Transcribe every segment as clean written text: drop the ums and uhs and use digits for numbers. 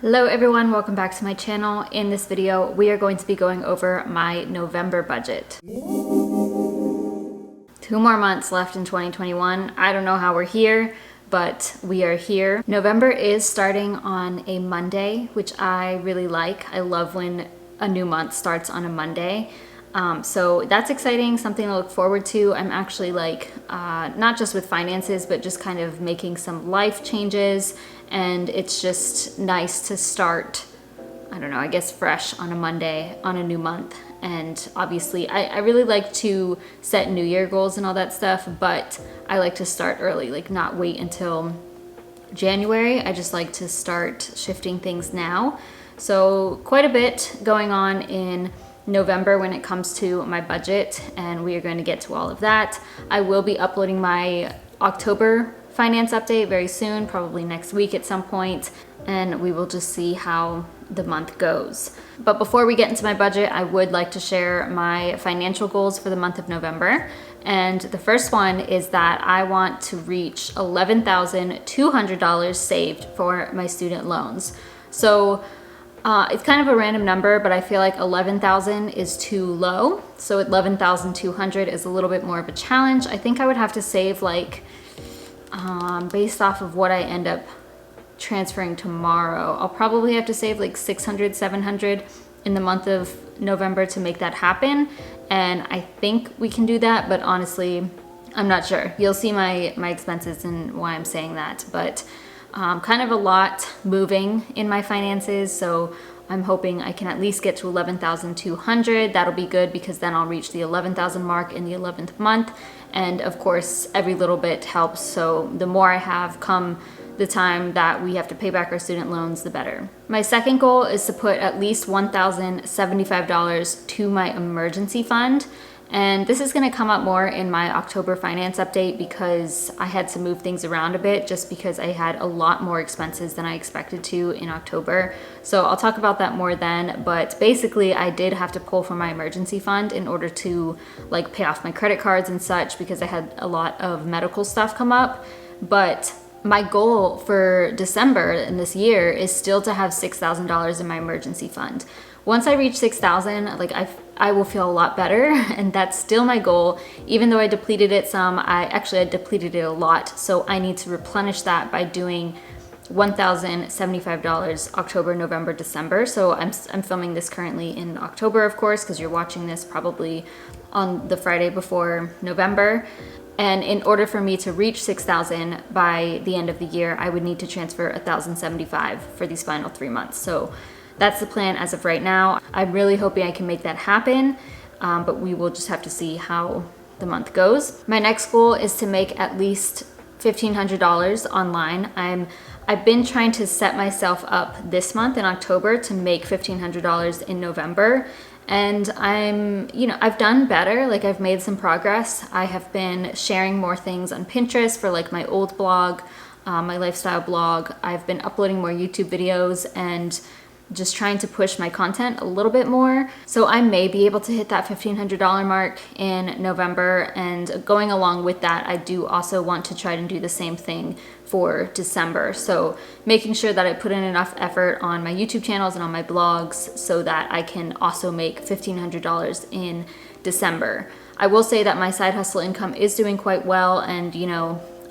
Hello everyone, welcome back to my channel. In this video, we are going to be going over my November budget. 2 more months left in 2021. I don't know how we're here, but we are here. November is starting on a Monday, which I really like. I love when a new month starts on a Monday. So that's exciting, something to look forward to. I'm actually not just with finances, but just kind of making some life changes. And it's just nice to start, I don't know, I guess fresh on a Monday, on a new month. And obviously I really like to set New Year goals and all that stuff, but I like to start early, like not wait until January. I just like to start shifting things now. So quite a bit going on in November when it comes to my budget, and we are going to get to all of that. I will be uploading my October finance update very soon, probably next week at some point, and we will just see how the month goes. But before we get into my budget, I would like to share my financial goals for the month of November. And the first one is that I want to reach $11,200 saved for my student loans. So it's kind of a random number, but I feel like 11,000 is too low. So 11,200 is a little bit more of a challenge. I think I would have to save based off of what I end up transferring tomorrow, I'll probably have to save like 600, 700 in the month of November to make that happen. And I think we can do that, but honestly, I'm not sure. You'll see my expenses and why I'm saying that, but kind of a lot moving in my finances. So I'm hoping I can at least get to 11,200. That'll be good because then I'll reach the 11,000 mark in the 11th month. And of course, every little bit helps. So the more I have come the time that we have to pay back our student loans, the better. My second goal is to put at least $1,075 to my emergency fund. And this is gonna come up more in my October finance update because I had to move things around a bit just because I had a lot more expenses than I expected to in October. So I'll talk about that more then, but basically I did have to pull from my emergency fund in order to pay off my credit cards and such because I had a lot of medical stuff come up. But my goal for December in this year is still to have $6,000 in my emergency fund. Once I reach 6,000, I will feel a lot better, and that's still my goal. Even though I depleted it some, I depleted it a lot, so I need to replenish that by doing $1,075 October, November, December. So I'm filming this currently in October, of course, because you're watching this probably on the Friday before November. And in order for me to reach 6,000 by the end of the year, I would need to transfer $1,075 for these final 3 months. So that's the plan as of right now. I'm really hoping I can make that happen, but we will just have to see how the month goes. My next goal is to make at least $1,500 online. I've been trying to set myself up this month in October to make $1,500 in November. And I've done better, I've made some progress. I have been sharing more things on Pinterest for my old blog, my lifestyle blog. I've been uploading more YouTube videos and just trying to push my content a little bit more. So I may be able to hit that $1,500 mark in November. And going along with that, I do also want to try to do the same thing for December. So making sure that I put in enough effort on my YouTube channels and on my blogs so that I can also make $1,500 in December. I will say that my side hustle income is doing quite well, and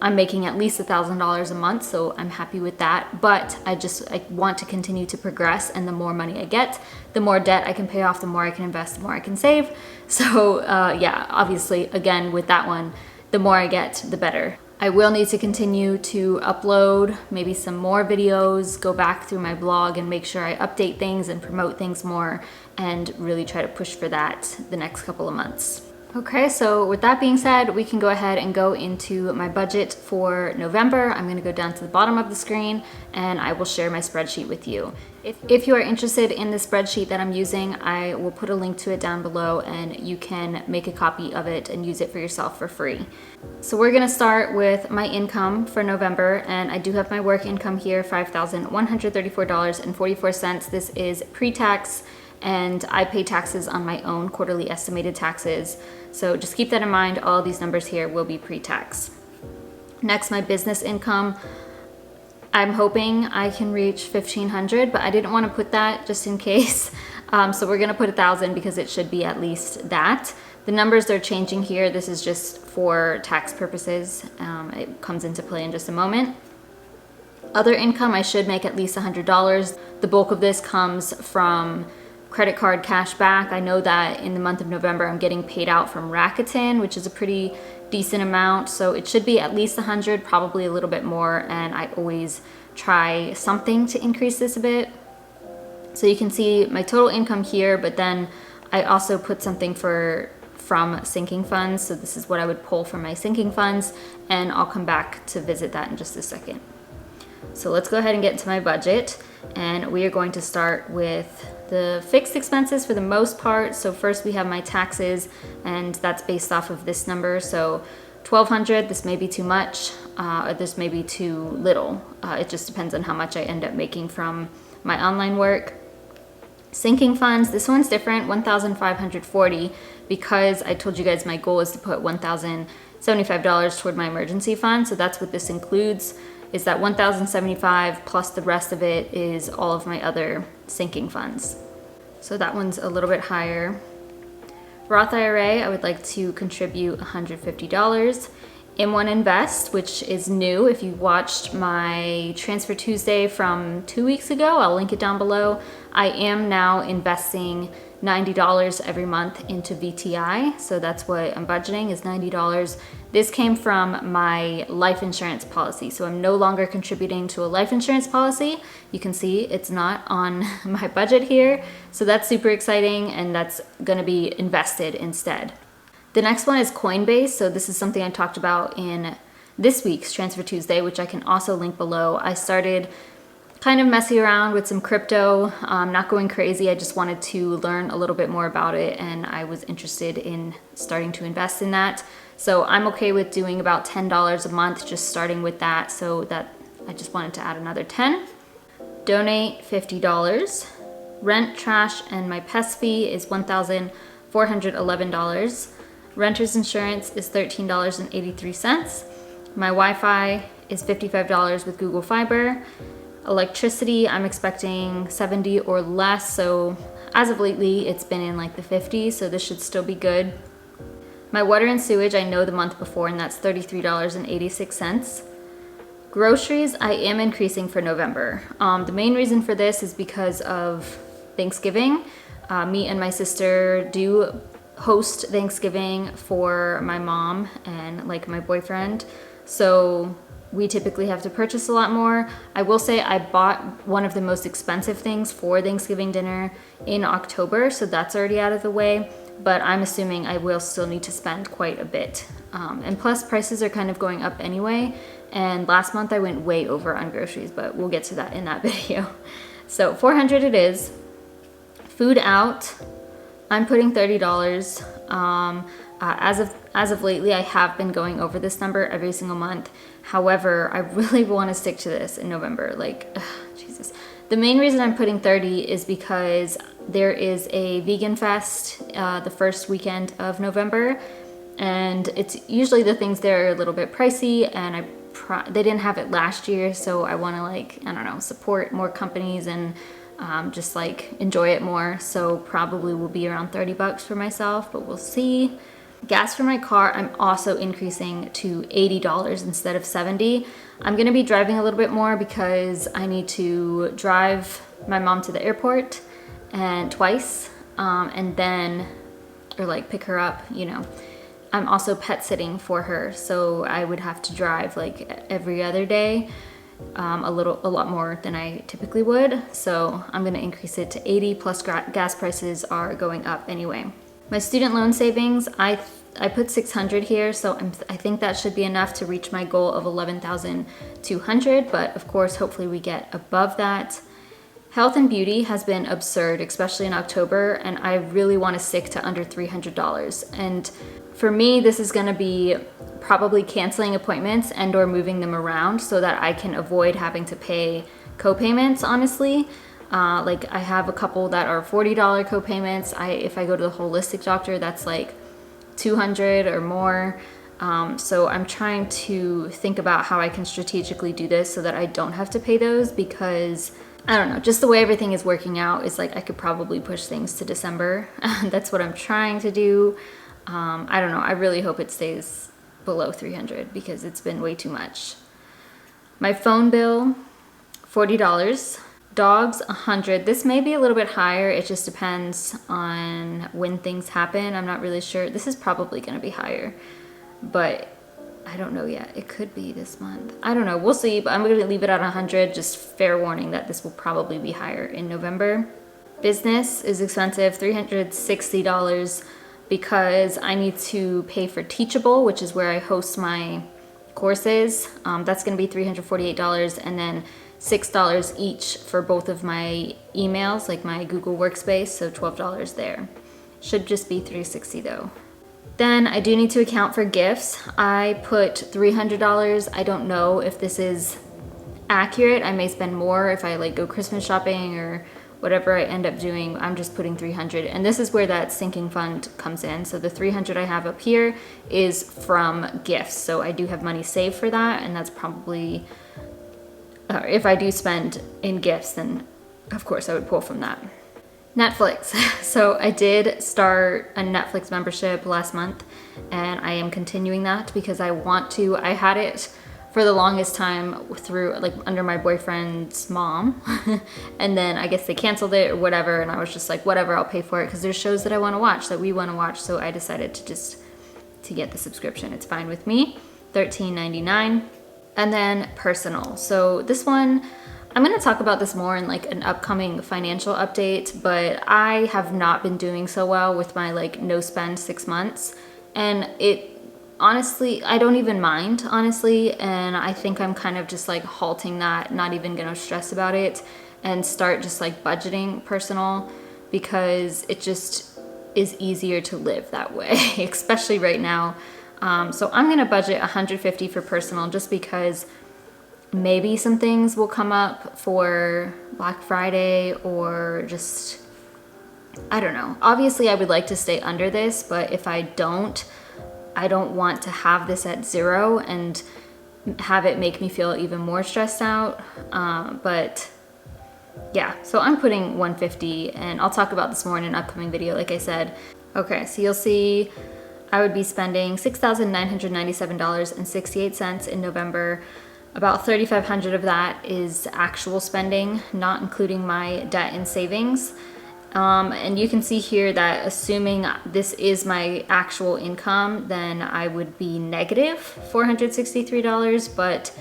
I'm making at least $1,000 a month, so I'm happy with that. But I want to continue to progress, and the more money I get, the more debt I can pay off, the more I can invest, the more I can save. So yeah, obviously, again, with that one, the more I get, the better. I will need to continue to upload maybe some more videos, go back through my blog and make sure I update things and promote things more, and really try to push for that the next couple of months. Okay, so with that being said, we can go ahead and go into my budget for November. I'm gonna go down to the bottom of the screen and I will share my spreadsheet with you. If you are interested in the spreadsheet that I'm using, I will put a link to it down below and you can make a copy of it and use it for yourself for free. So we're gonna start with my income for November, and I do have my work income here, $5,134.44. This is pre-tax, and I pay taxes on my own quarterly estimated taxes. So just keep that in mind. All of these numbers here will be pre-tax. Next, my business income. I'm hoping I can reach 1,500, but I didn't want to put that just in case. So we're gonna put 1,000 because it should be at least that. The numbers they're changing here, this is just for tax purposes. It comes into play in just a moment. Other income, I should make at least $100. The bulk of this comes from credit card cash back. I know that in the month of November, I'm getting paid out from Rakuten, which is a pretty decent amount. So it should be at least 100, probably a little bit more. And I always try something to increase this a bit. So you can see my total income here, but then I also put something from sinking funds. So this is what I would pull from my sinking funds, and I'll come back to visit that in just a second. So let's go ahead and get into my budget, and we are going to start with the fixed expenses for the most part. So first we have my taxes, and that's based off of this number. So 1,200, this may be too much, or this may be too little. It just depends on how much I end up making from my online work. Sinking funds, this one's different, 1,540, because I told you guys my goal is to put $1,075 toward my emergency fund. So that's what this includes, is that 1,075 plus the rest of it is all of my other sinking funds. So that one's a little bit higher. Roth IRA, I would like to contribute $150. M1 Invest, which is new. If you watched my Transfer Tuesday from 2 weeks ago, I'll link it down below. I am now investing $90 every month into VTI. So that's what I'm budgeting, is $90. This came from my life insurance policy. So I'm no longer contributing to a life insurance policy. You can see it's not on my budget here. So that's super exciting, and that's gonna be invested instead. The next one is Coinbase. So this is something I talked about in this week's Transfer Tuesday, which I can also link below. I started kind of messing around with some crypto, not going crazy. I just wanted to learn a little bit more about it, and I was interested in starting to invest in that. So I'm okay with doing about $10 a month, just starting with that. So that I just wanted to add another 10. Donate $50. Rent, trash, and my pest fee is $1,411. Renter's insurance is $13.83. My Wi-Fi is $55 with Google Fiber. Electricity, I'm expecting 70 or less. So as of lately, it's been in like the 50s, so this should still be good. My water and sewage, I know the month before, and that's $33.86. Groceries, I am increasing for November. The main reason for this is because of Thanksgiving. Me and my sister do host Thanksgiving for my mom and like my boyfriend. So we typically have to purchase a lot more. I will say I bought one of the most expensive things for Thanksgiving dinner in October, so that's already out of the way, but I'm assuming I will still need to spend quite a bit. And plus prices are kind of going up anyway, and last month I went way over on groceries, but we'll get to that in that video. So $400 it is. Food out, I'm putting $30. As of lately, I have been going over this number every single month. However, I really want to stick to this in November. Like, Jesus. The main reason I'm putting 30 is because there is a vegan fest the first weekend of November, and it's usually the things there are a little bit pricey, and they didn't have it last year, so I want to, like, I don't know, support more companies and just like enjoy it more. So probably will be around 30 bucks for myself, but we'll see. Gas for my car, I'm also increasing to $80 instead of $70. I'm gonna be driving a little bit more because I need to drive my mom to the airport and twice, and then, or like pick her up, you know. I'm also pet sitting for her, so I would have to drive like every other day, a lot more than I typically would. So I'm gonna increase it to 80, plus gas prices are going up anyway. My student loan savings, I put 600 here, so I think that should be enough to reach my goal of 11,200, but of course, hopefully we get above that. Health and beauty has been absurd, especially in October, and I really want to stick to under $300. And for me, this is gonna be probably canceling appointments and or moving them around so that I can avoid having to pay co-payments, honestly. Like I have a couple that are $40 co-payments. If I go to the holistic doctor, that's like $200 or more. So I'm trying to think about how I can strategically do this so that I don't have to pay those, because I don't know, just the way everything is working out is like I could probably push things to December. That's what I'm trying to do. I don't know, I really hope it stays below 300 because it's been way too much. My phone bill, $40. Dogs, 100. This may be a little bit higher. It just depends on when things happen. I'm not really sure. This is probably going to be higher, but I don't know yet. It could be this month. I don't know. We'll see, but I'm going to leave it at 100. Just fair warning that this will probably be higher in November. Business is expensive, $360, because I need to pay for Teachable, which is where I host my courses. That's going to be $348, and then $6 each for both of my emails, like my Google Workspace, so $12 there. Should just be $360 though. Then I do need to account for gifts. I put $300. I don't know if this is accurate. I may spend more if I like go Christmas shopping or whatever I end up doing. I'm just putting 300, and this is where that sinking fund comes in. So the 300 I have up here is from gifts. So I do have money saved for that, and that's probably if I do spend in gifts, then of course I would pull from that. Netflix. So I did start a Netflix membership last month, and I am continuing that because I want to. I had it for the longest time through like under my boyfriend's mom and then I guess they canceled it or whatever, and I was just like, whatever, I'll pay for it because there's shows that I want to watch, that we want to watch. So I decided to get the subscription. It's fine with me. $13.99. And then personal. So this one, I'm going to talk about this more in like an upcoming financial update, but I have not been doing so well with my like no spend 6 months. And it honestly, I don't even mind, honestly. And I think I'm kind of just like halting that, not even going to stress about it, and start just like budgeting personal, because it just is easier to live that way, especially right now. So I'm gonna budget $150 for personal, just because maybe some things will come up for Black Friday, or just, I don't know. Obviously I would like to stay under this, but if I don't want to have this at 0 and have it make me feel even more stressed out. But yeah, so I'm putting $150, and I'll talk about this more in an upcoming video, like I said. Okay, so you'll see I would be spending $6,997.68 in November. About $3,500 of that is actual spending, not including my debt and savings. And you can see here that assuming this is my actual income, then I would be negative $463, but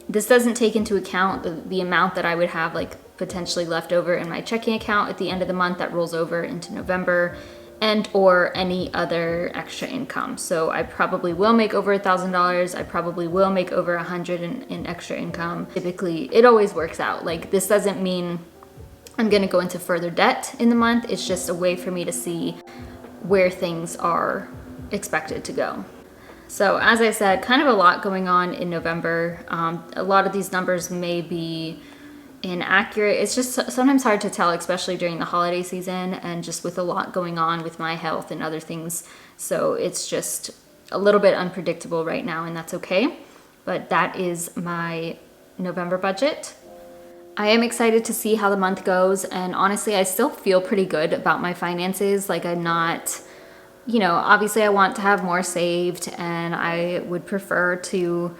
this doesn't take into account the amount that I would have like potentially left over in my checking account at the end of the month that rolls over into November, and or any other extra income. So I probably will make over $1,000. I probably will make over $100 in extra income. Typically, it always works out. Like, this doesn't mean I'm gonna go into further debt in the month. It's just a way for me to see where things are expected to go. So as I said, kind of a lot going on in November. A lot of these numbers may be inaccurate. It's just sometimes hard to tell, especially during the holiday season and just with a lot going on with my health and other things. So it's just a little bit unpredictable right now, and that's okay. But that is my November budget. I am excited to see how the month goes, and honestly, I still feel pretty good about my finances. Like, I'm not, you know, obviously I want to have more saved, and I would prefer to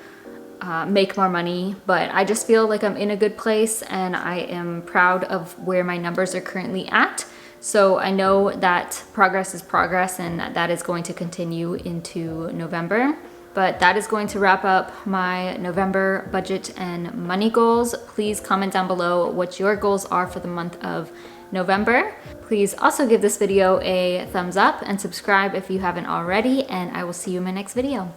make more money, but I just feel like I'm in a good place, and I am proud of where my numbers are currently at. So I know that progress is progress, and that is going to continue into November. But that is going to wrap up my November budget and money goals. Please comment down below what your goals are for the month of November. Please also give this video a thumbs up and subscribe if you haven't already, and I will see you in my next video.